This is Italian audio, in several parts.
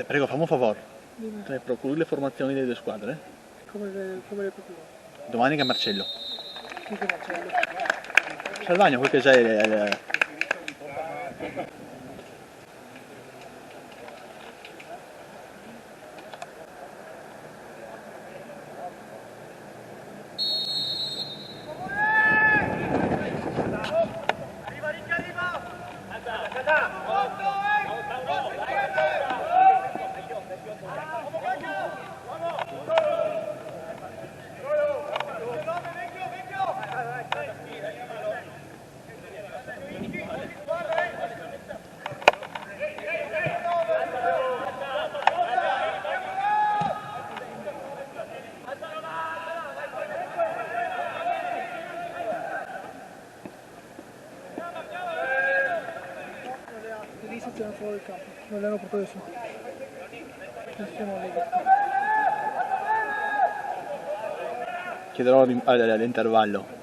Te prego, fammi un favore. Procuri le formazioni delle due squadre. Come le procuro? Domani che è Marcello. Chi che Marcello? Salvagno, quel che c'è. Fuori del campo, non le hanno portato su. Chiederò all'intervallo.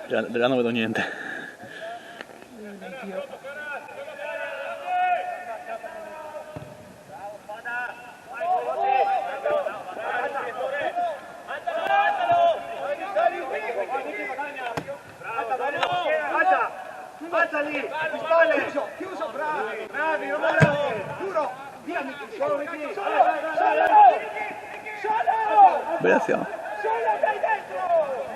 Già non vedo niente. Alza lì, spalle, chiuso, bravi, bravi, non volete, duro, via, solo Ricky, solo, Bella azione. solo dai dentro!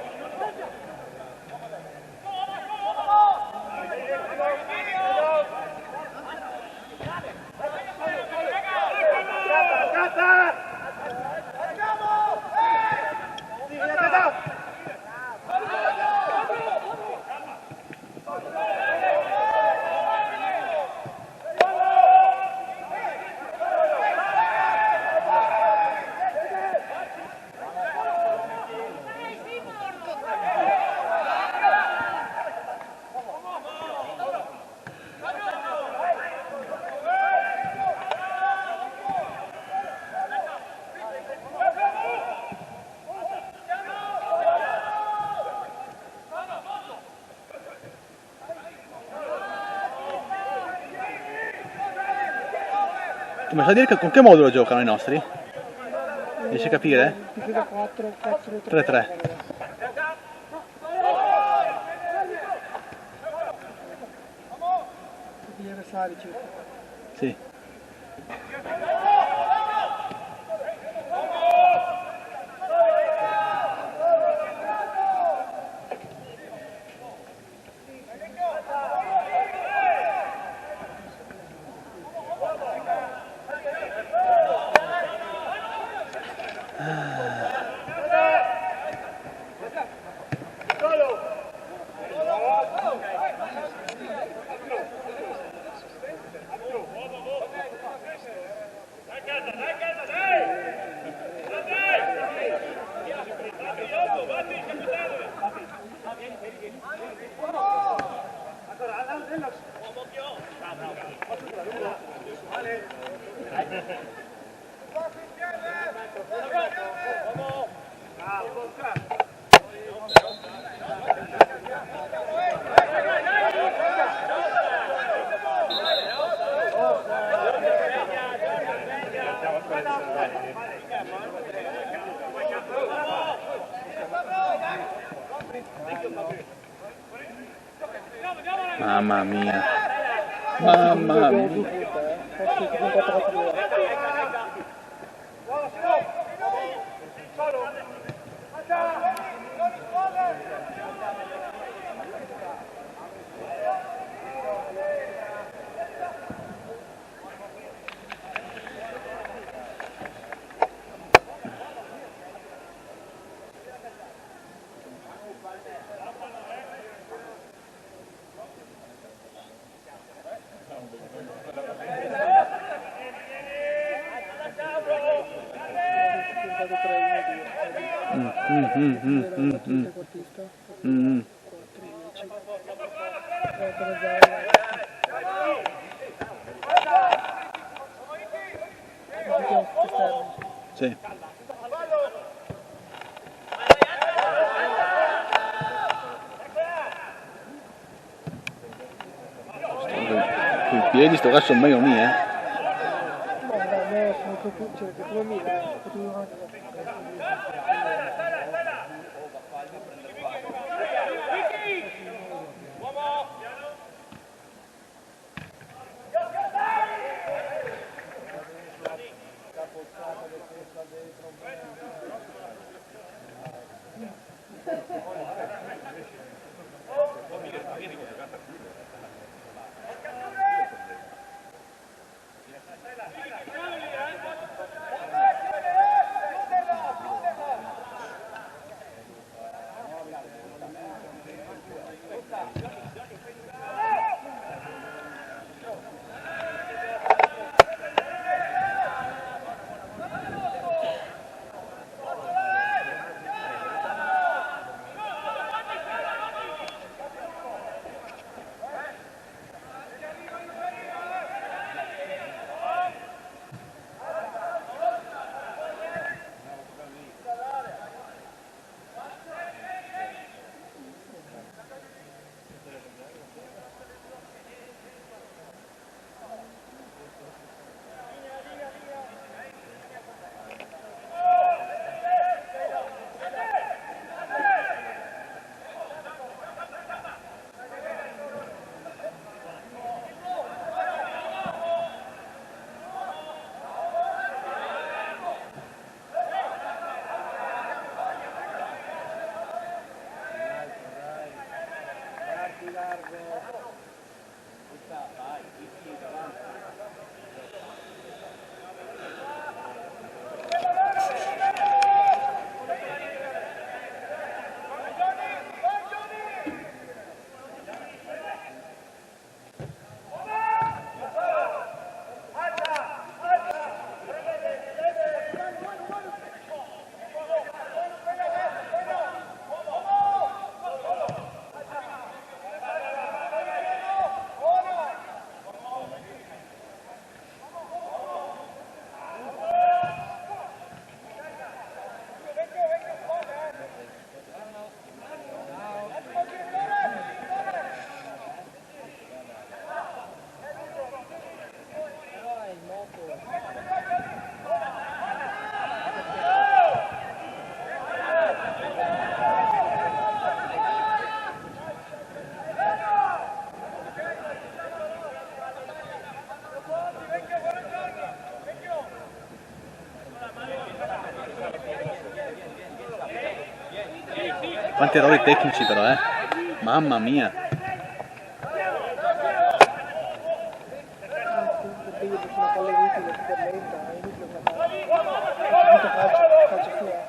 Tu mi sai dire con che modulo giocano i nostri? Riesci a capire? 3-3. Sì. Mamma mia. Mamma mia. Forse tipo un 4-4-2. Trequartista. 4-13. Sì. Con i piedi sto cazzo meglio mio, No, dai, sono più, cioè, che come Milan, potevo anche Quanti errori tecnici però, mamma mia. Una palla inutile, super lenta, è inutile una palla. Calcio fuori.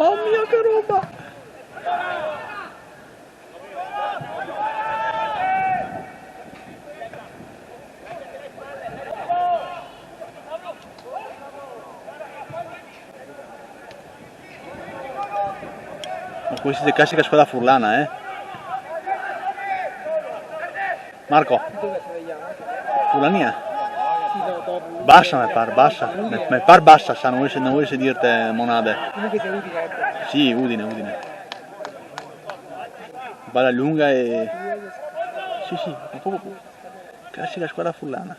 Oh mio, che roba! Ma questa è classica squadra furlana, eh? Marco, Dove se vediamo? Furlania? Sì, dopo. Bassa mi par, bassa. Mi par bassa, sa, non vuoi dirti monade. Comunque sei utile, ecco. Sì, Udine, Udine. Balla lunga e... Sì, sì, ma proprio classica squadra furlana.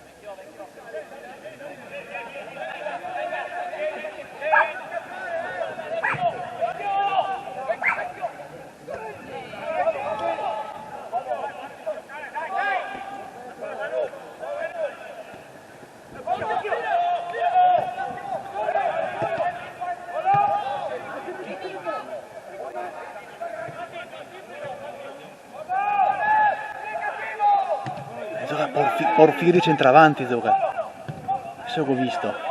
Gioca Porfiri centravanti, gioca. Questo che ho visto.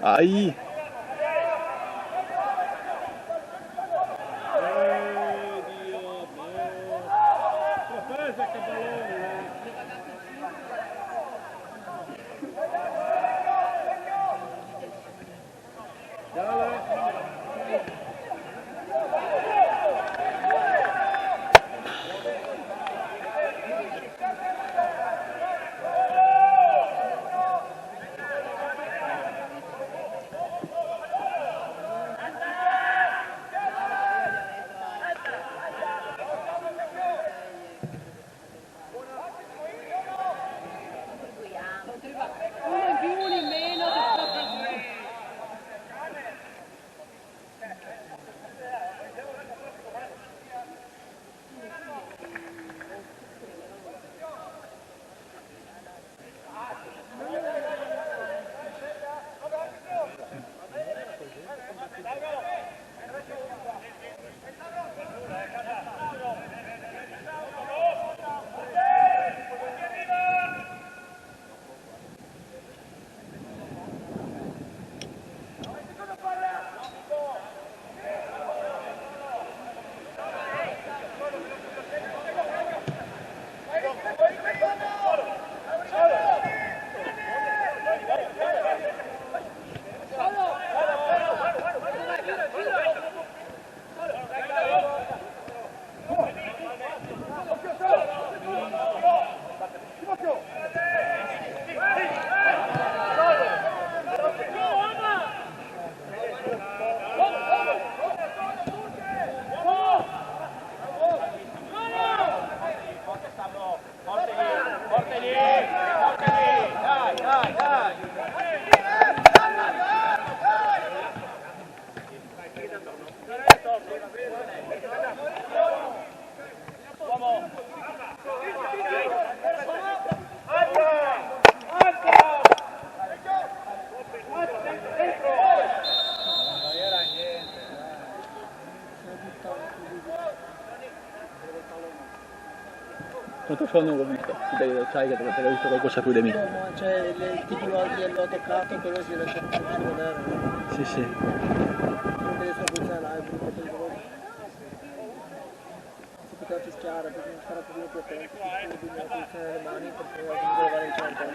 Ai! Uno in più, uno in meno, Quanto sono non l'ho visto, sai che te l'ho visto qualcosa più di me. No, cioè il tipo l'ho toccato, quello si lascia vedere. Sì, sì. Non deve sua posizione là, è brutto per il colore. Si poteva fischiare, bisogna stare un pochino più attenti, quindi la posizione delle mani perché comunque va in centro.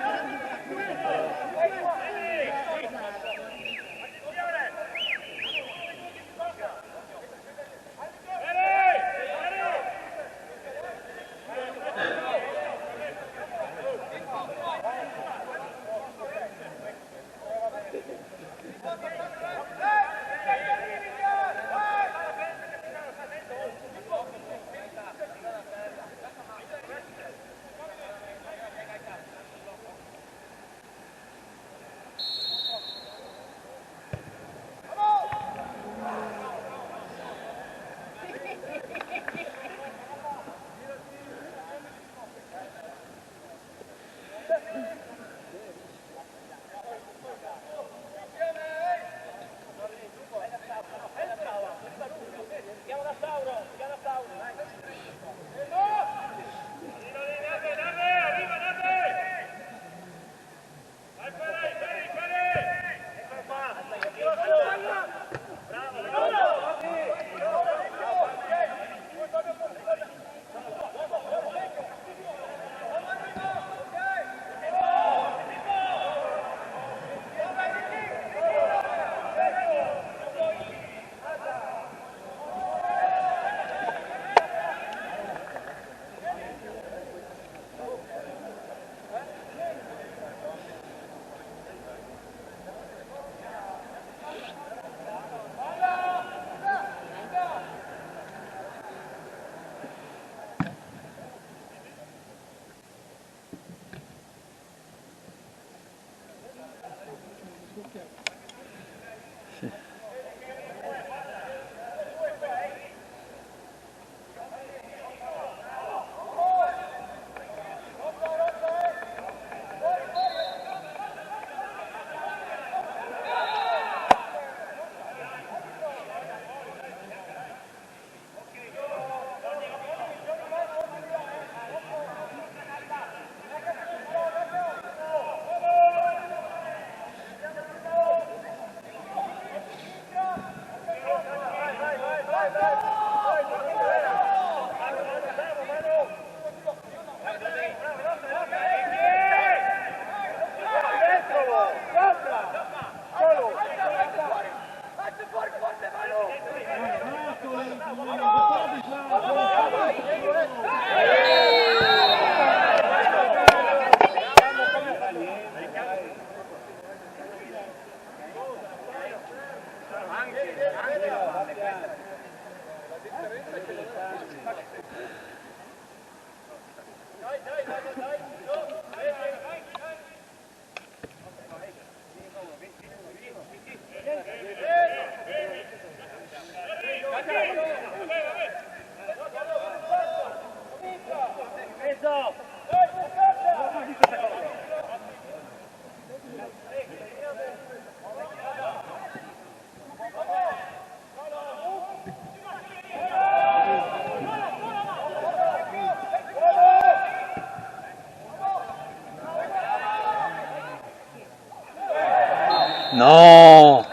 No!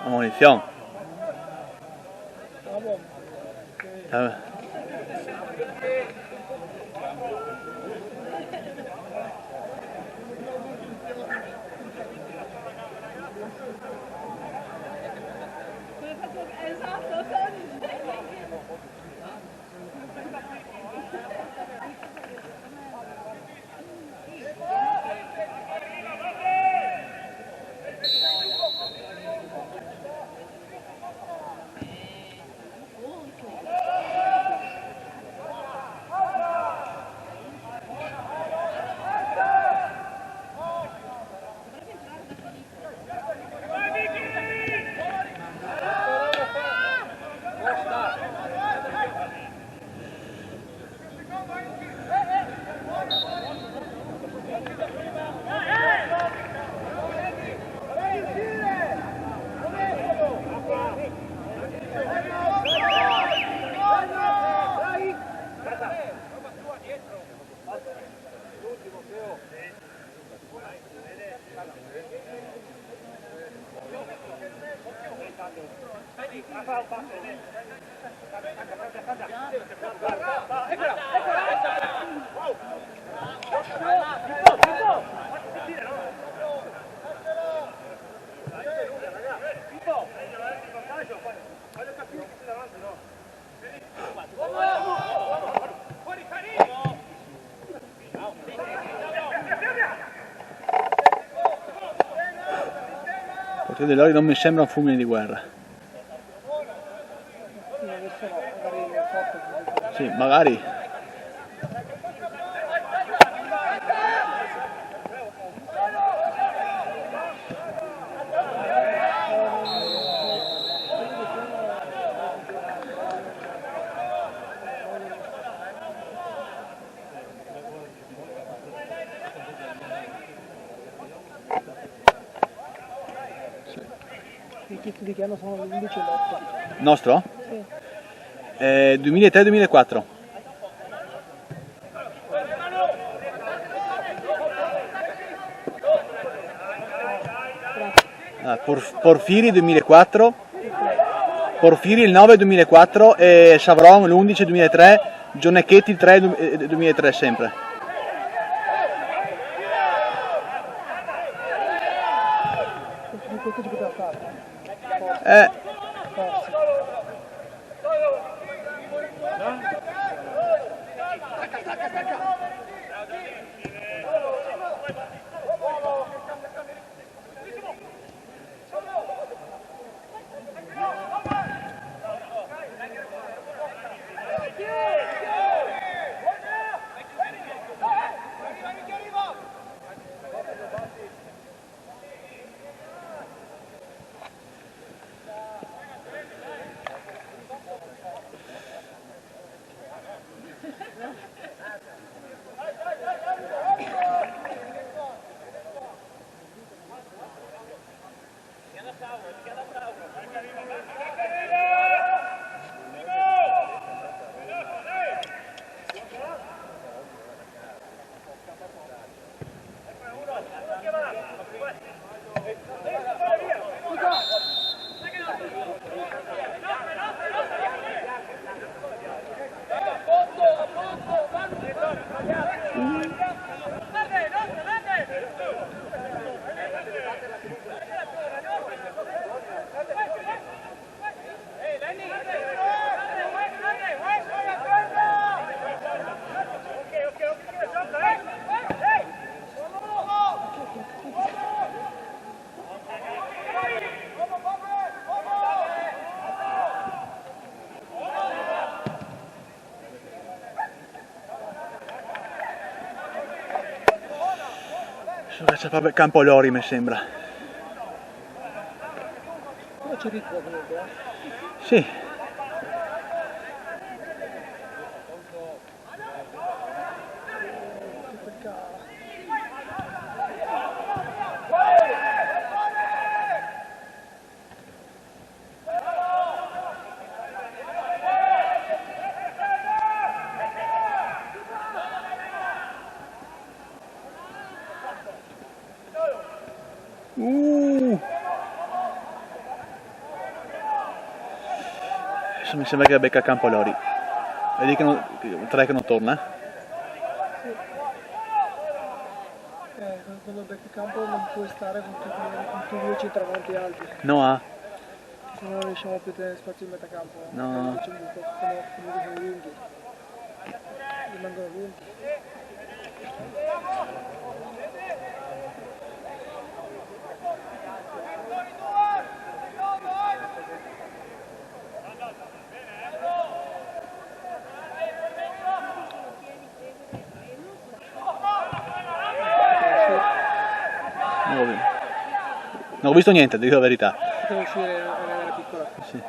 La munición. Perché dei lori non mi sembra un fulmine di guerra. Sì, magari. I kit di che anno sono l'11 e l'8? Nostro? Sì. 2003-2004. Porfiri 2004, Porfiri il 9 2004 e Savron l'11 2003, Gionnecchetti il 3 2003 sempre. Di questo ci poteva fare. Forse. C'è proprio Campo Lori mi sembra. Però c'è ritmo comunque, Sì. Mi sembra che becca a campo Lori. Vedi che 3 che non torna? Quando becchi campo non puoi stare con tutti i due centravanti alti, No, se no non riusciamo più a tenere spazio in metà campo. No. C'è un buco, comunque sono lunghi. Rimangono lunghi. Non ho visto niente, dico la verità. Poteva uscire era piccola. Sì.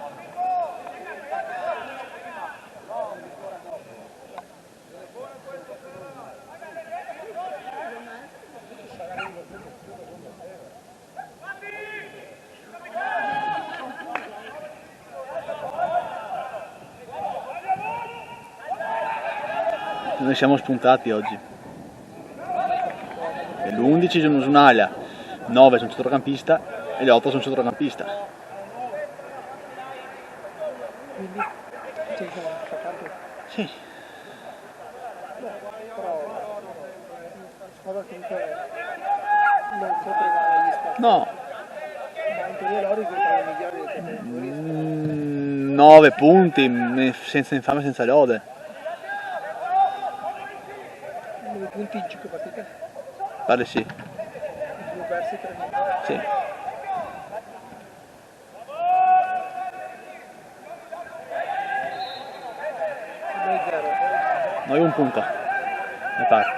Noi siamo spuntati oggi. L'11 sono su un'ala, 9 sono centrocampista e le 8 sono centrocampista. Quindi ci siamo attaccati. Sì. Però la squadra comunque non può privare gli spazi. No, Ma in teoria Lori che è il migliore dei protagonisti. 9 punti, senza infame, senza lode. 9 punti in 5 partite. Pare sì. 2 persi, 3 vinti. Sì. Noi 0. Noi un punto, mi pare.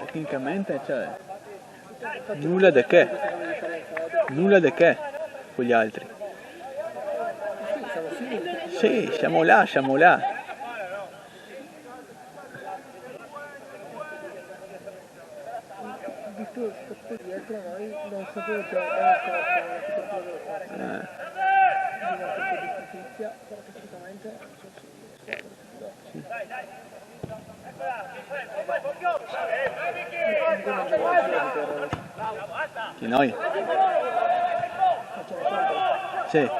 Tecnicamente, cioè, nulla di che, nulla di che con gli altri. Siamo simili. Sì, siamo là, siamo là. Visto tutto dietro noi non sapevo che era la copertura dello spazio. Bisogna un po' di giustizia, però tecnicamente non c'è qualcosa. Chi noi? Sì.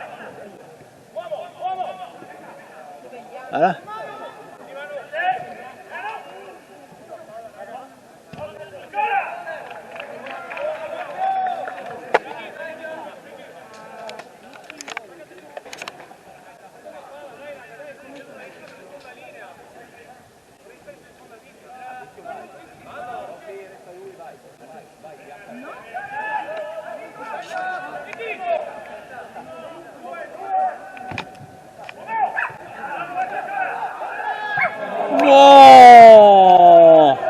Allora? No!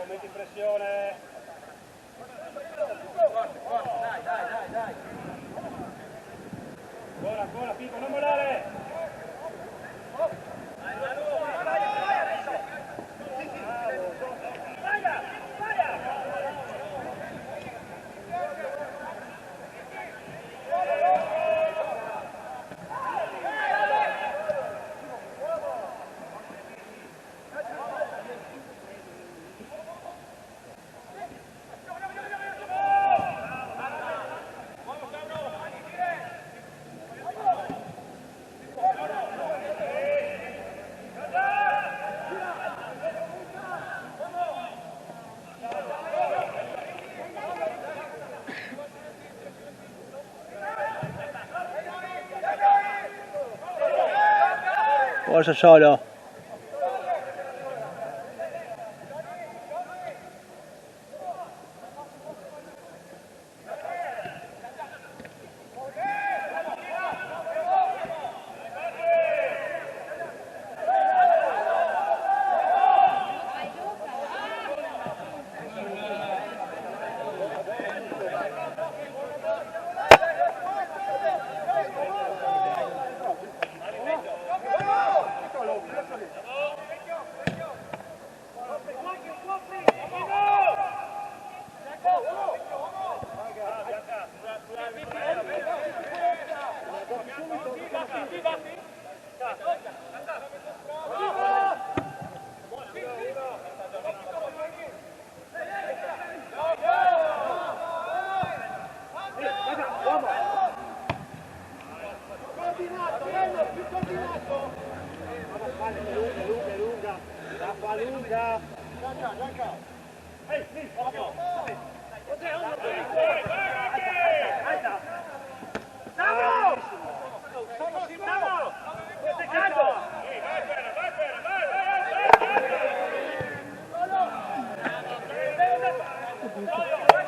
Metti pressione. Ancora, Pico, non mollare. Forza Solo.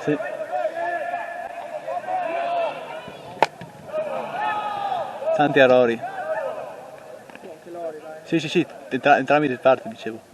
Sì. Tanti errori. Sì, sì, sì, entrambi le parti, dicevo.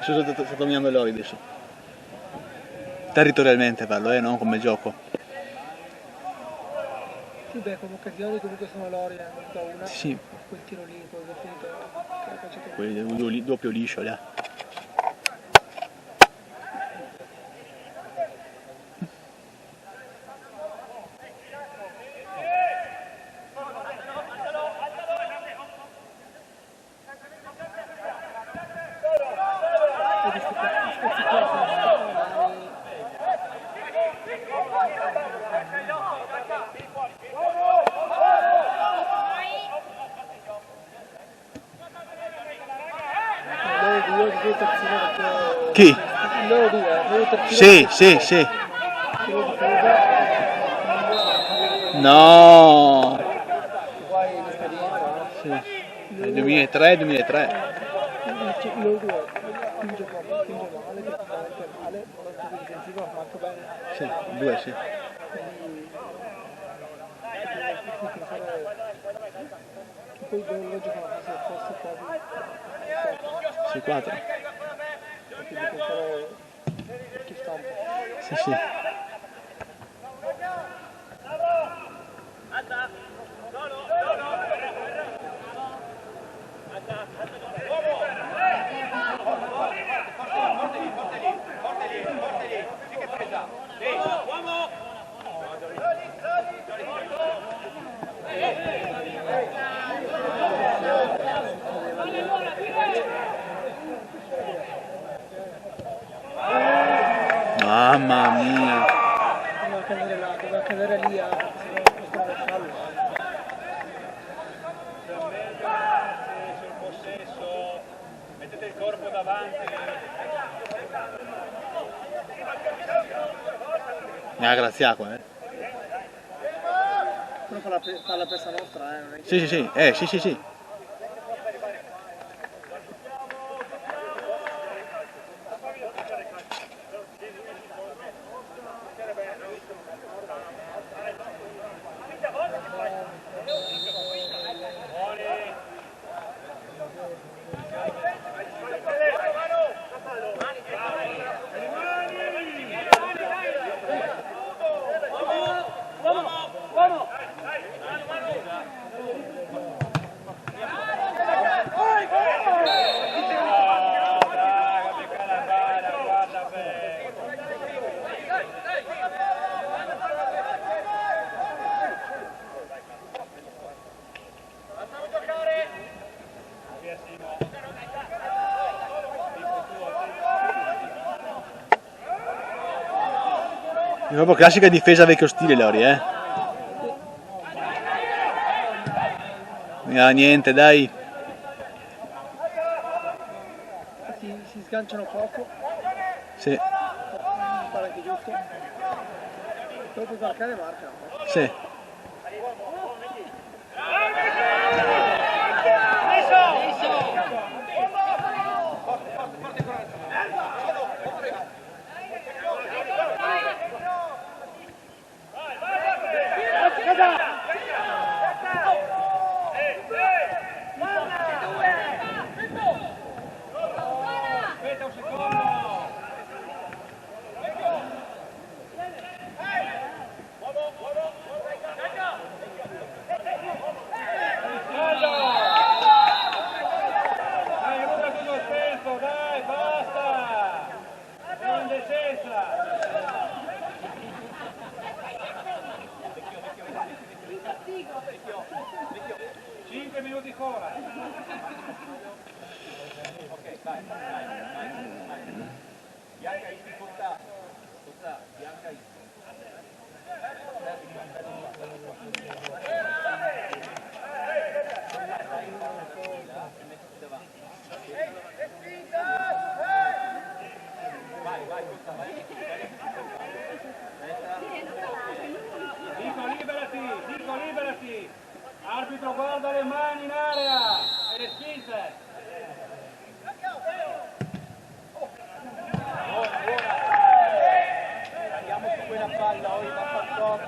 Sto dominando loro adesso. Territorialmente parlo, non come gioco. Sì, beh, come occasioni comunque sono loro, hanno avuto una. Sì. Quel tiro lì, poi è finito. Quel doppio liscio là. Chi? Loro due, sì, sì, sì. No. Poi l'esperienza. Sì. 2003. Loro due, finge male, praticamente male, ma non tutto difensivo, ha fatto bene. Sì, due sì. Che poi dove giocano forse quasi 6-4. perché dico fare chi stampa. Sì, sì. Mamma mia. Doveva cadere là, doveva cadere lì, se no questo non è fallo. Sul possesso, mettete il corpo davanti. Mi ha graziato, eh. Quello fa la pesta nostra, non è che... Sì, sì, sì. Sì, sì, sì. È proprio classica difesa vecchio stile, Lori, eh. Niente, dai. Si sganciano poco, Sì, mi pare anche giusto. Dopo marcare marcano. sì. Aspetta un secondo. Dai, ruba tutto il tempo, dai, basta. È un'indecenza. 5 minuti fuori. Ok, vai. Bianca in difficoltà. Bianca in. Dico liberati. Arbitro guarda le mani in area e le spinte. Andiamo su quella palla, ora va fatto.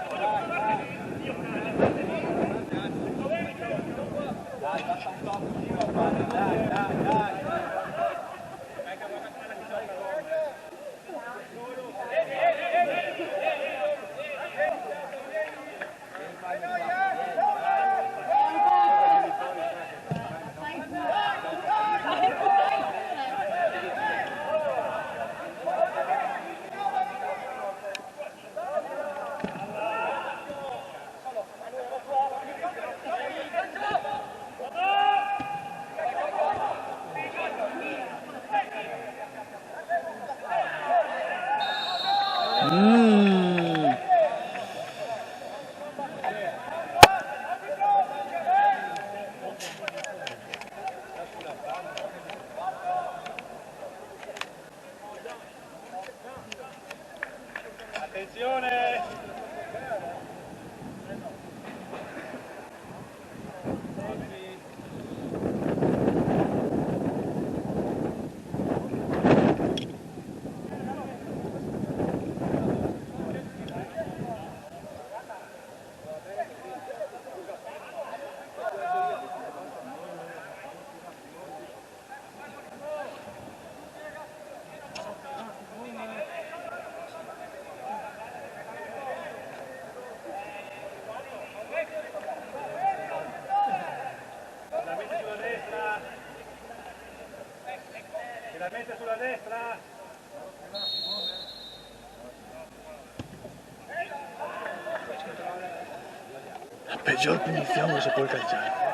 Niente sulla destra. La peggior punizione che si può calciare.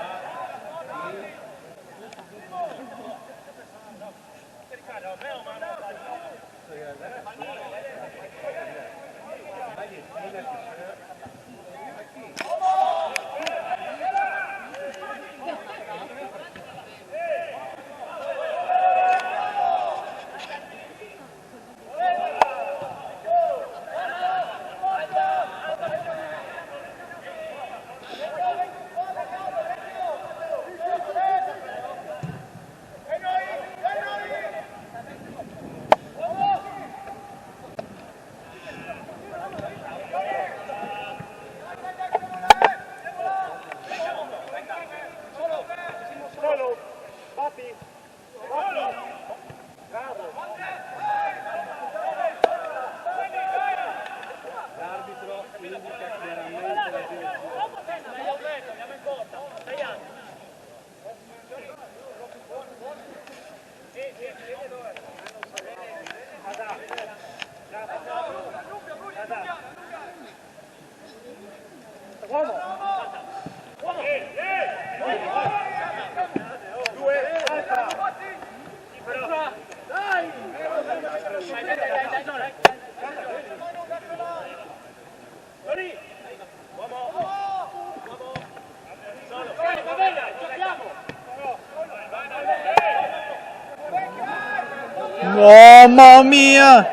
Mamma mia!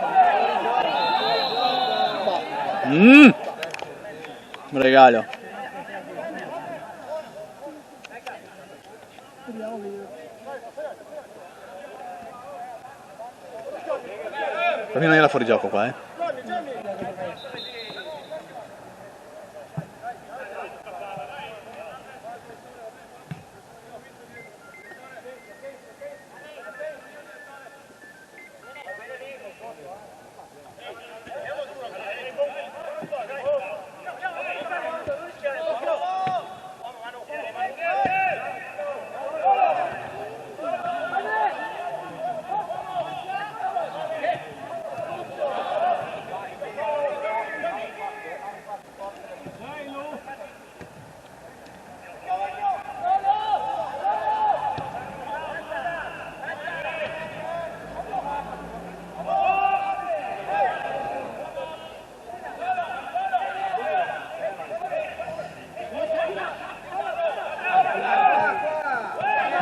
Un regalo. Per me non era fuori gioco qua, eh.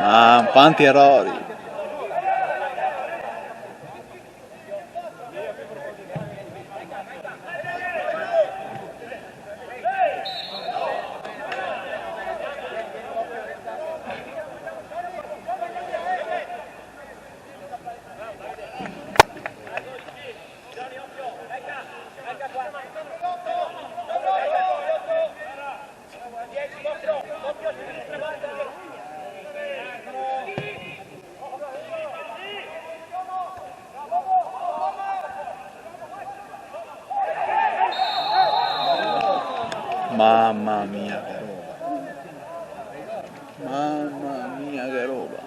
Ah, quanti errori! Mamma mia che roba! Mamma mia che roba!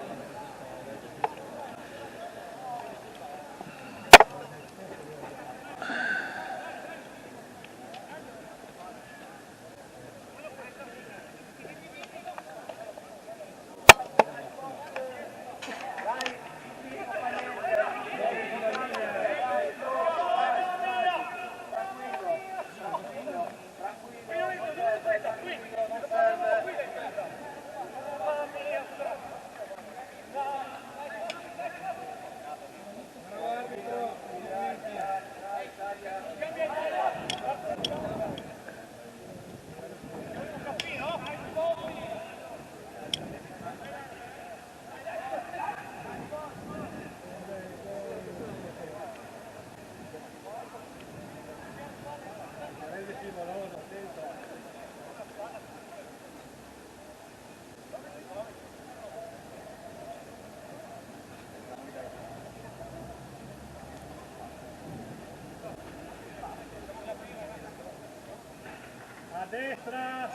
A destra,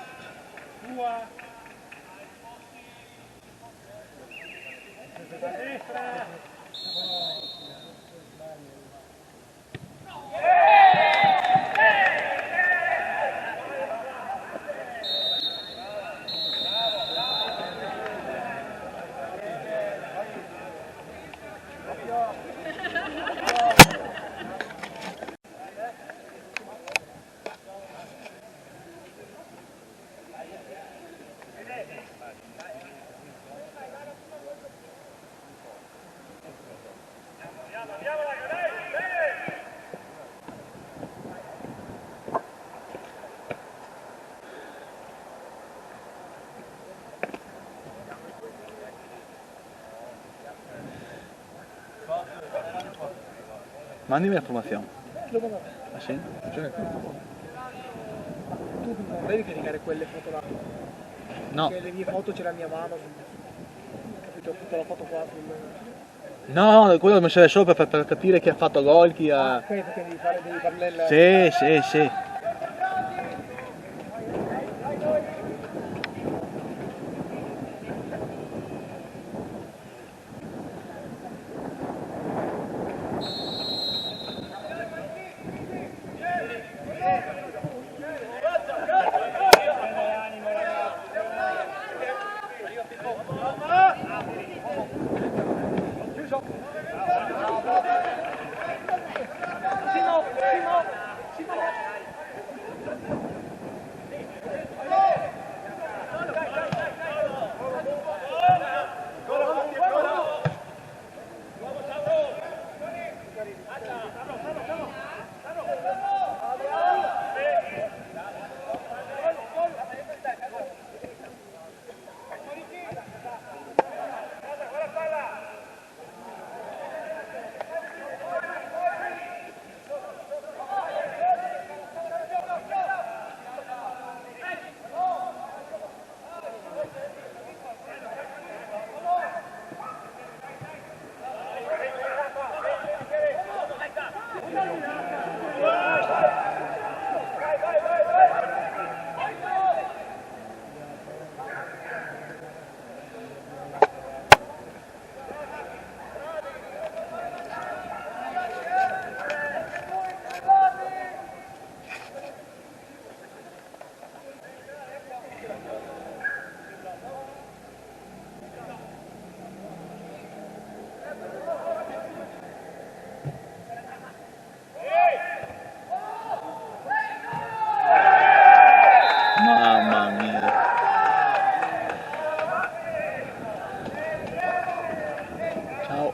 tua. A destra. Mandimi la formazione. Lo mando a te. Ah sì? Cioè, Tu non devi caricare quelle foto là. no. Perché le mie foto c'è la mia mano. Capito? Tutta la foto qua sul... No, quello mi serve solo per capire chi ha fatto gol, chi ha... Ok, perché devi farle il... Sì, sì, sì. Mamma mia. Ciao.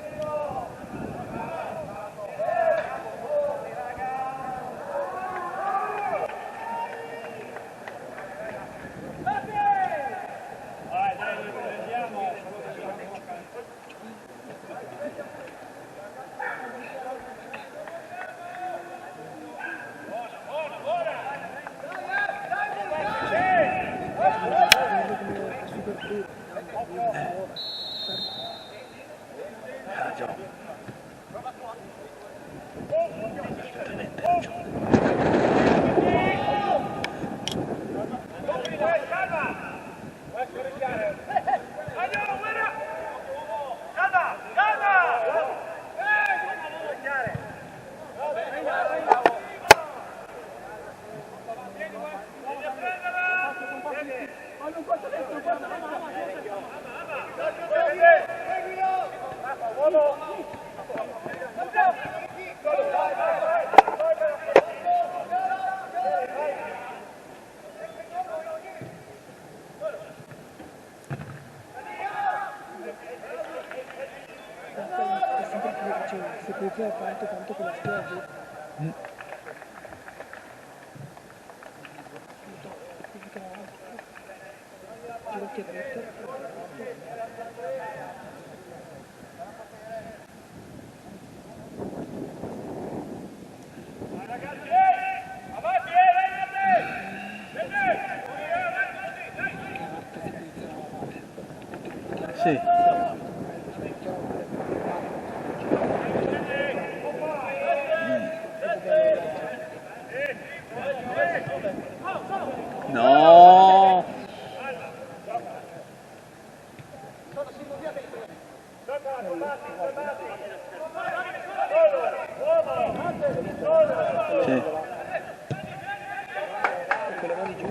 Ha ragione. Perfettamente ragione. È sempre più facile, se poi tanto con la spiaggia. Ginocchia dritte. Sì. No. Sì. Con le mani giù,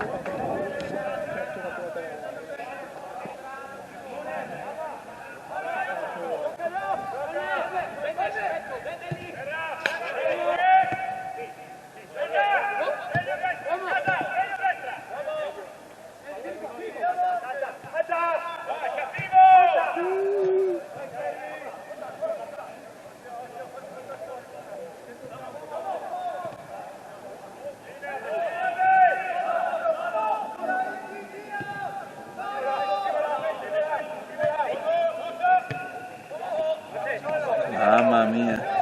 Mamma mia.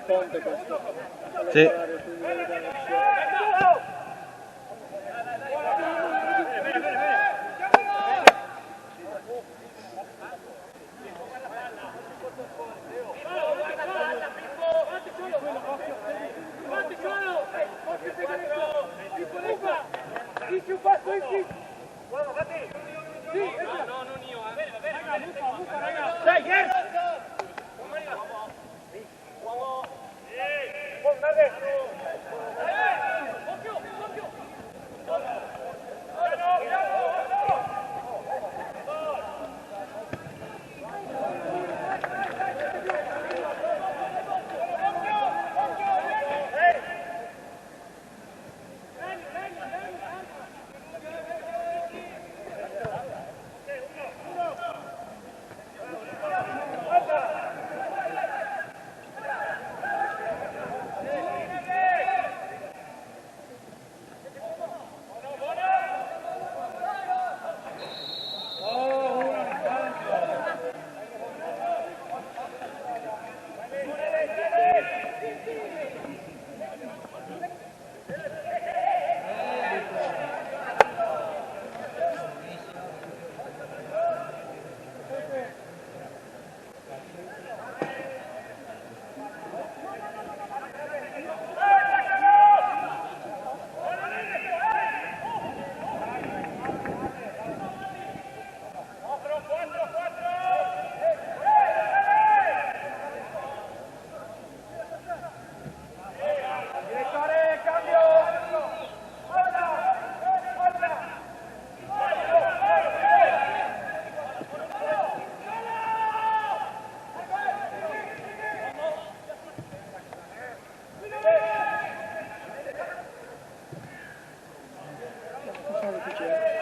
ponte questo. Sì.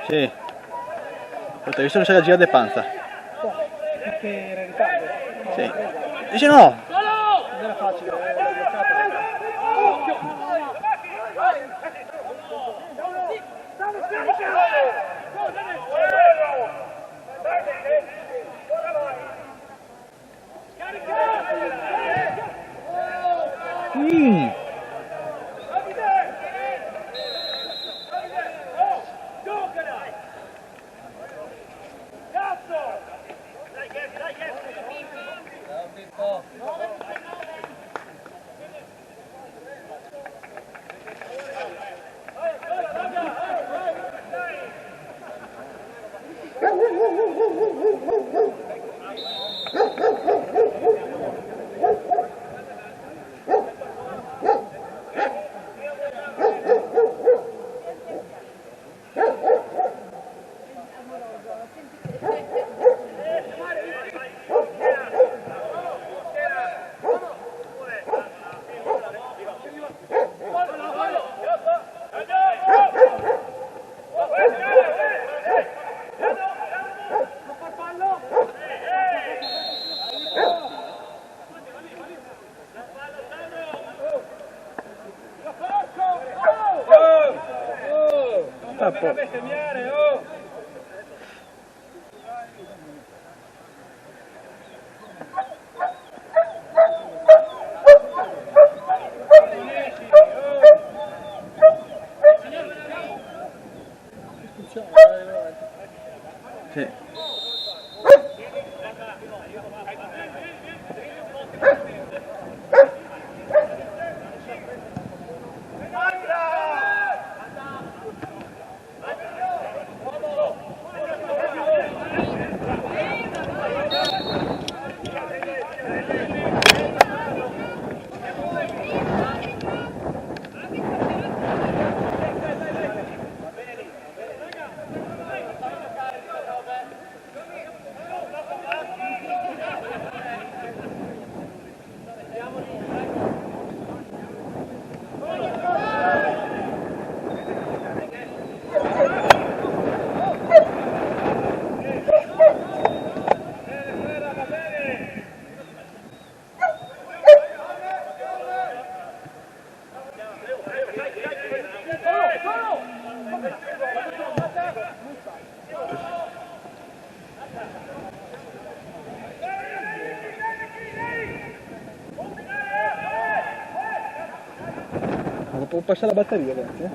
Sì. Hai visto che c'è la gira de panza? So, perché era in ritardo. Sì. Dice no! Non era facile, era bloccato. Mmm! Sì. Può passare la batteria, grazie.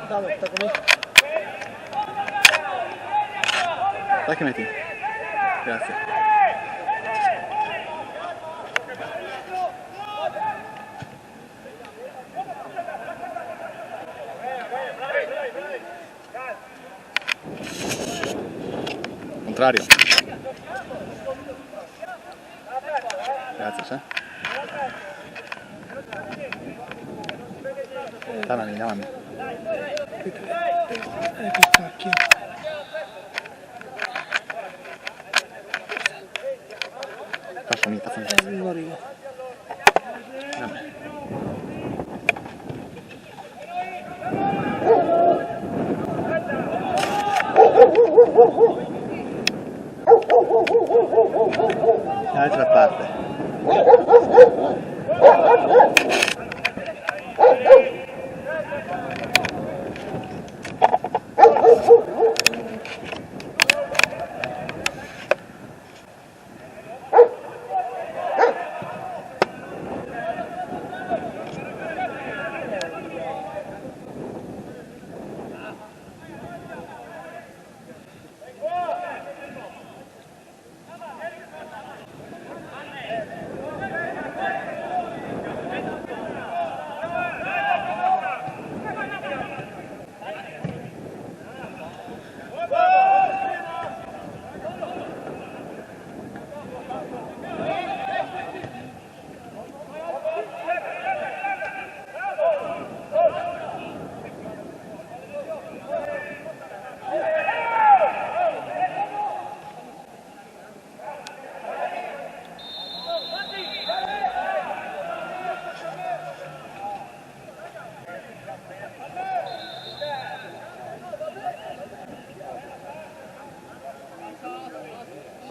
Dai, sta come... Dai che metti. Grazie. Contrario. Grazie, Dammi, dammi. Che cacchio. Passami. Non arrivo. Dammi. L'altra parte.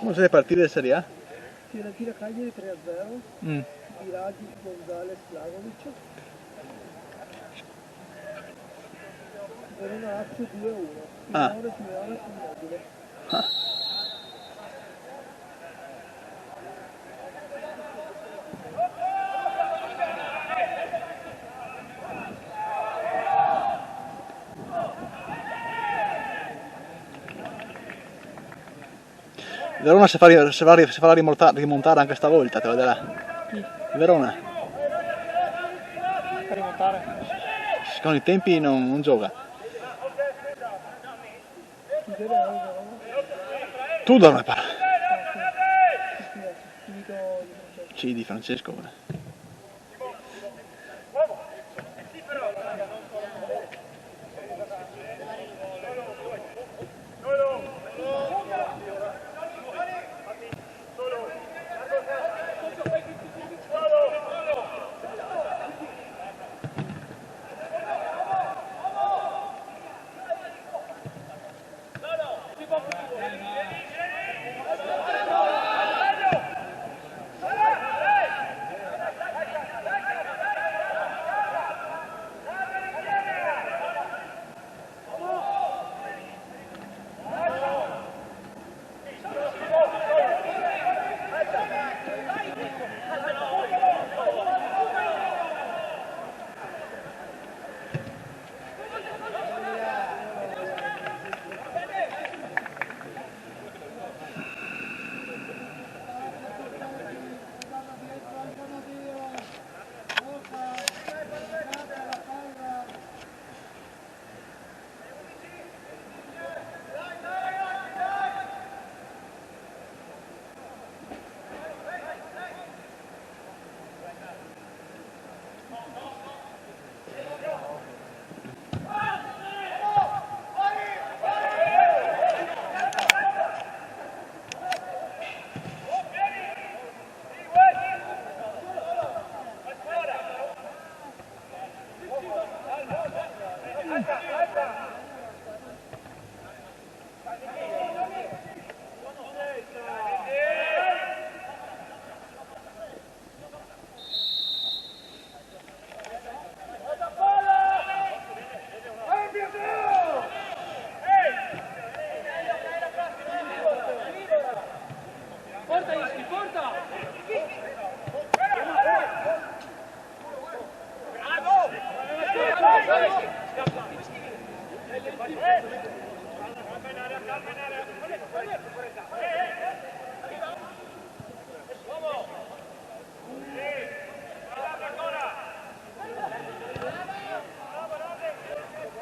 Come siete partiti in Serie A? Fiorentina Cagliari 3-0, Biraghi, Gonzales, Vlahovic. Verona Lazio 2-1. Simeone, Immobile. Verona si farà rimontare anche stavolta, te lo dirà. Chi? Verona, Per rimontare? con i tempi non gioca. Chi deve avere Verona? Tudor mi pare. Finito di Francesco. Sì, di Francesco.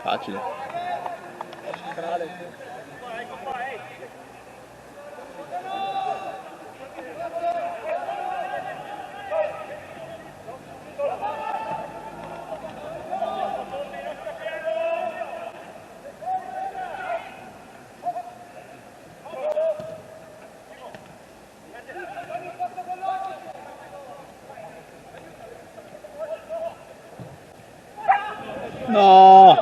Facile. No!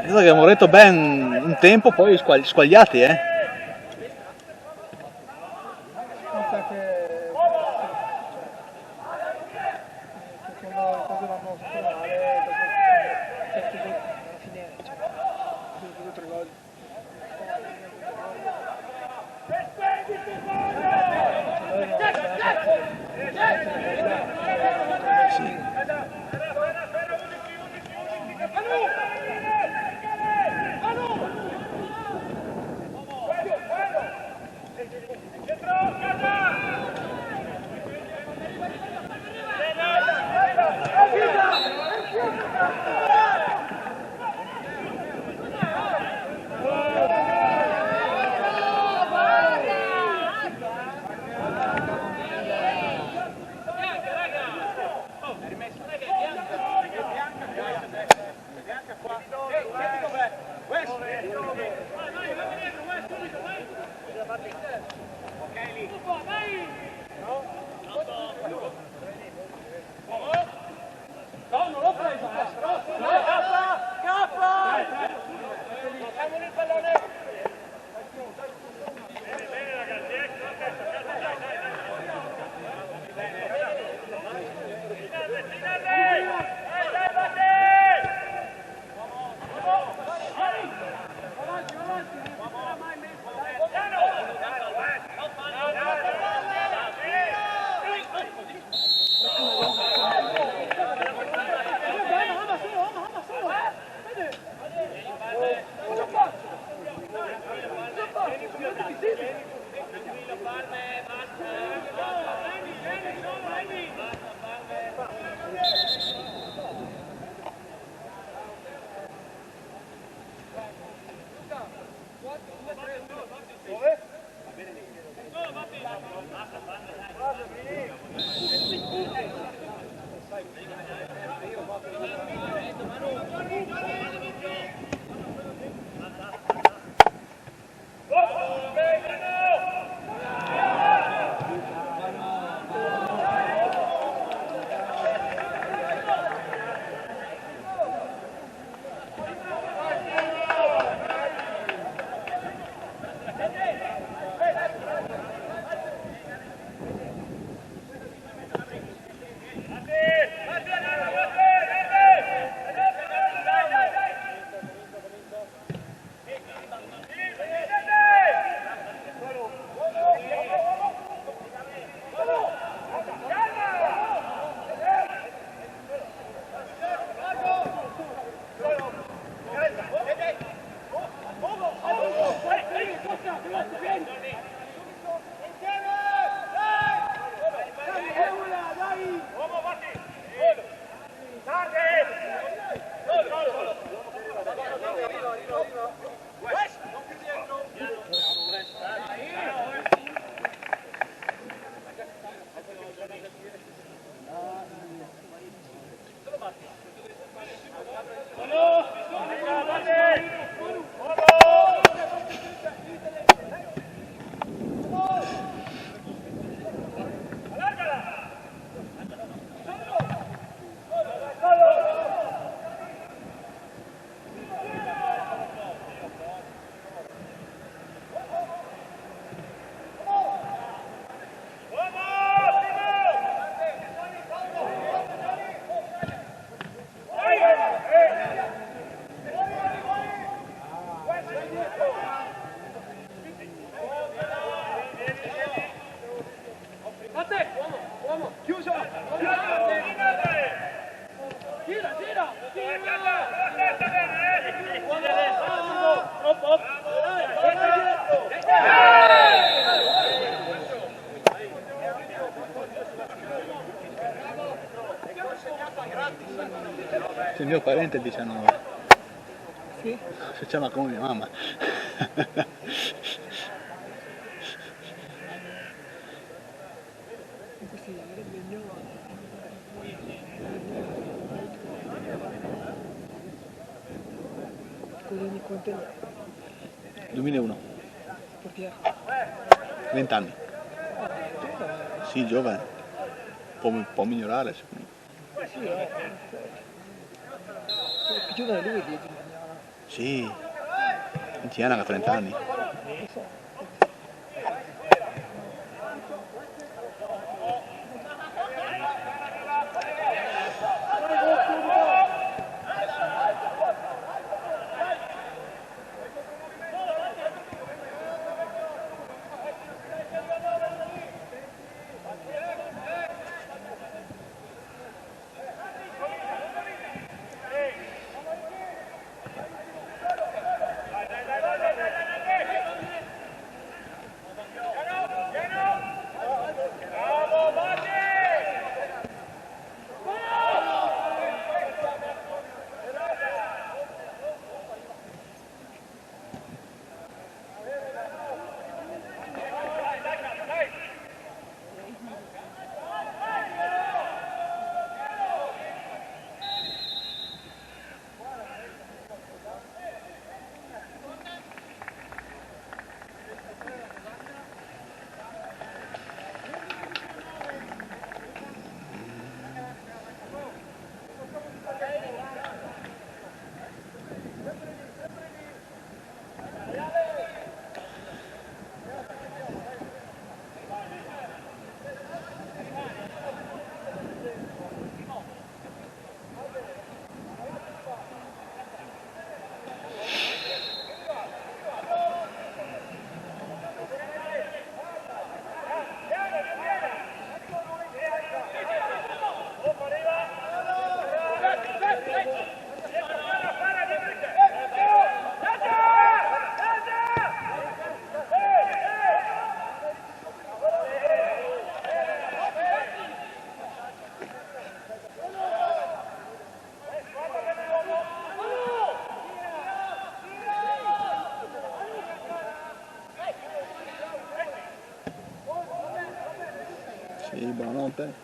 Che abbiamo detto ben un tempo, poi squagliati, Mi sa che quando le cose vanno male, dopo certi gol Sei mio parente il 19. Sì? Si chiama come mia mamma. E questi il legno così di quanto ne 2001, portiere? 20 anni. Sì, giovane. Può migliorare secondo me. Sì, è più giovane lui di Indiana. Sì. Indiana ha 30 anni. Non lo so. Sì, buonanotte.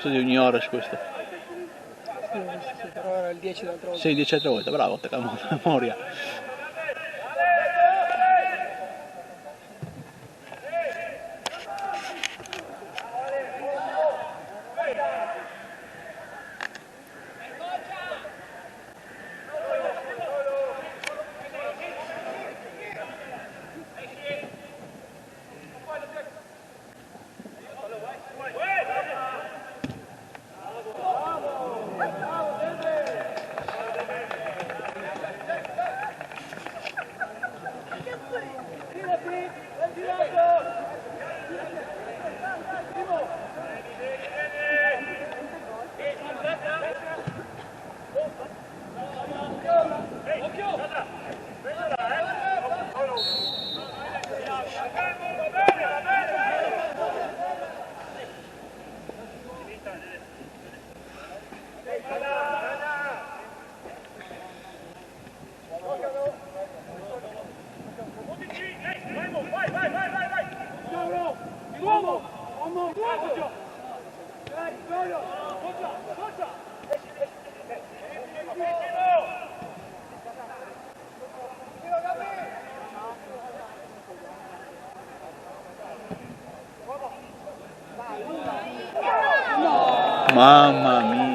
Cosa di juniores questo? Sì, però era il 10 l'altra volta. Sei 10 altre volte, bravo, te la memoria. Mamma mia.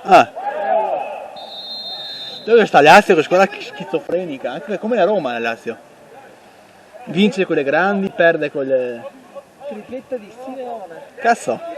Ah. Dove sta Lazio? Che squadra schizofrenica, anche come la Roma la Lazio. Vince con le grandi, perde con le... Tripletta di Simeone. Cazzo.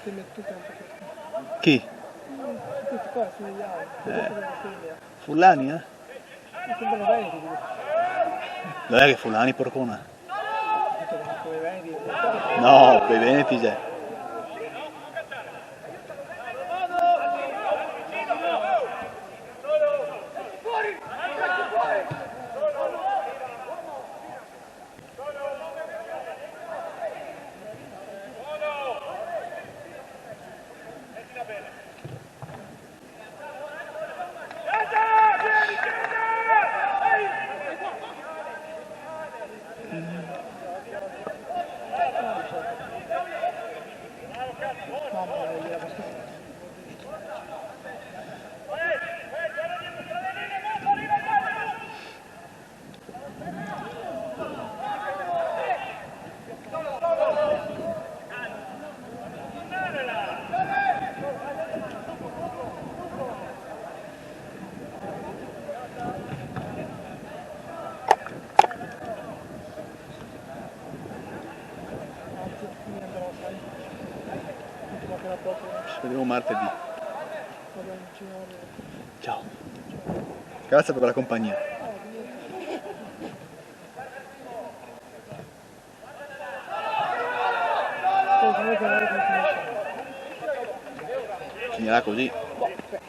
ti metto in campo questo. Chi? Questi qua sono gli altri. Fulani, eh? Mi sembrano veneti, dico. Dov'è che Fulani, porcona? Come veneti. No, quei veneti c'è. Ci vediamo martedì. Ciao. Grazie per la compagnia. Finirà così.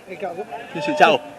Riccardo. Sì, sì, ciao.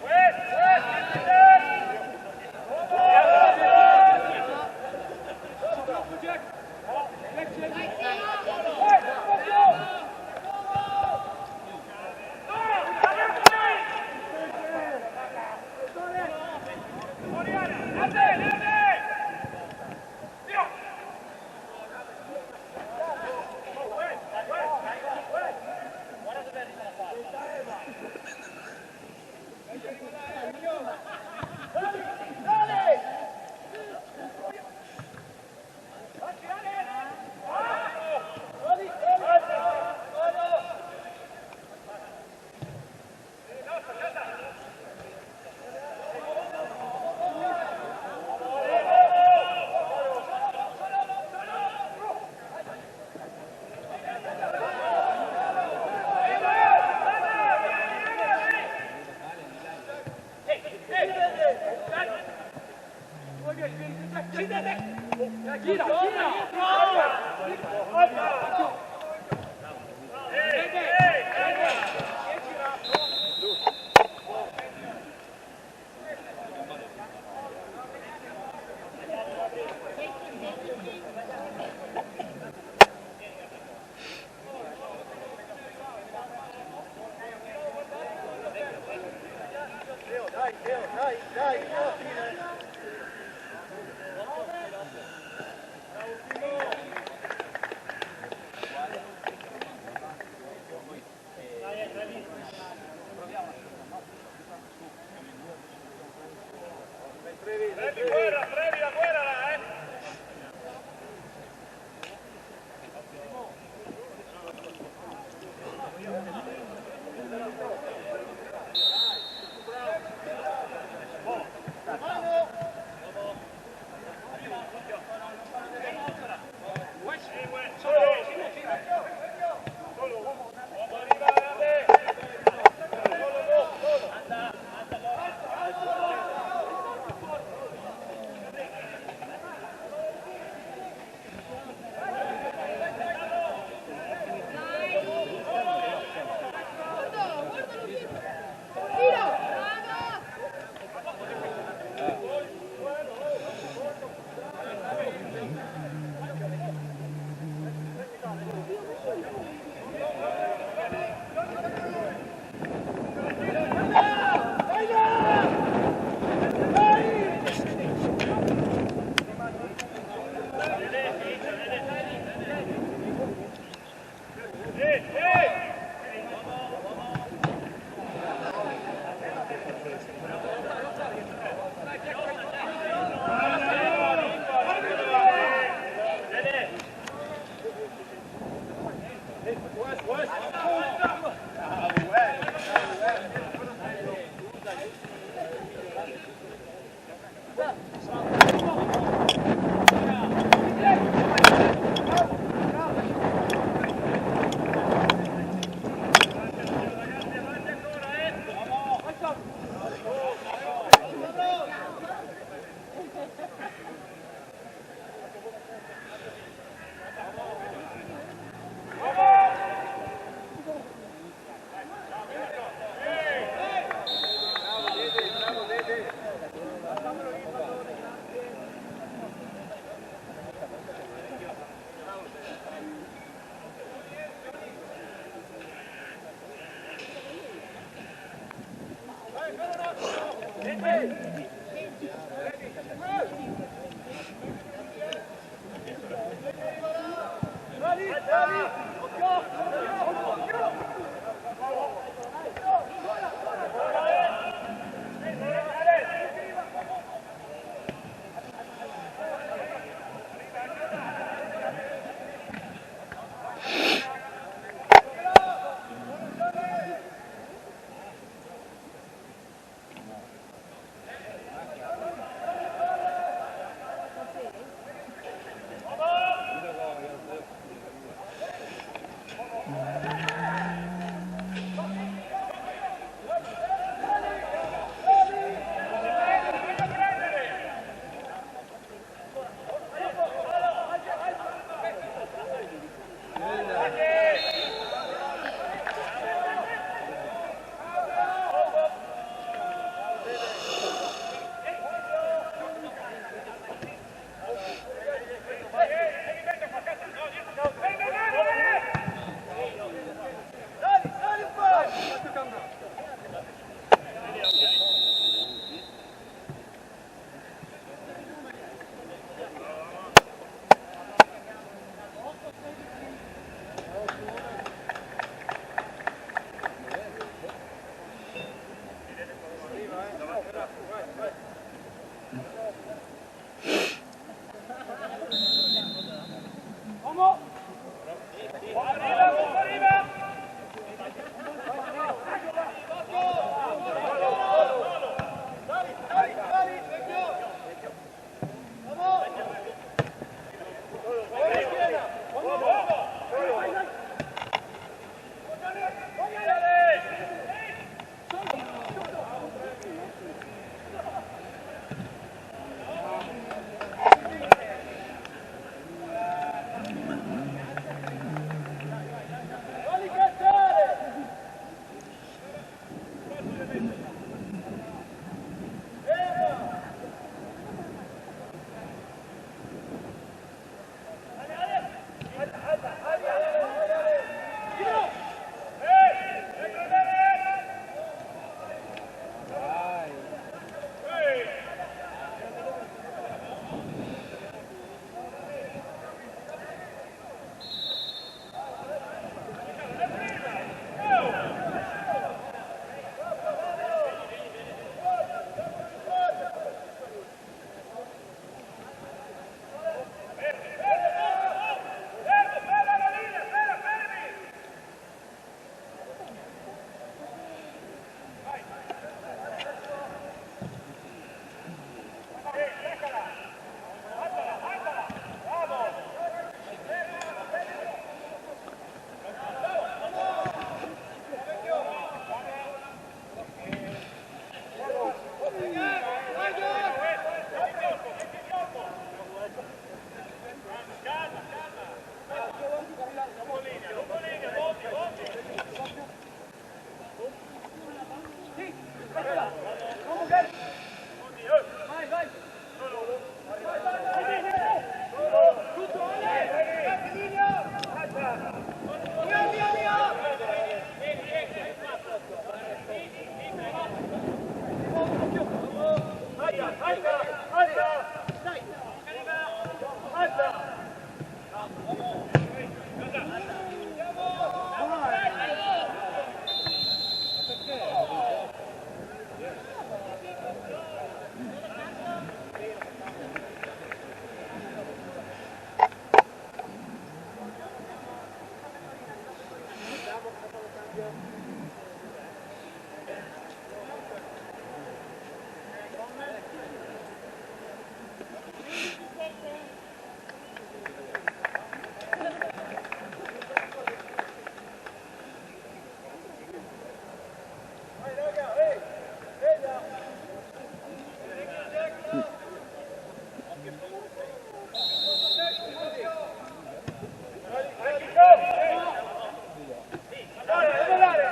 Dai,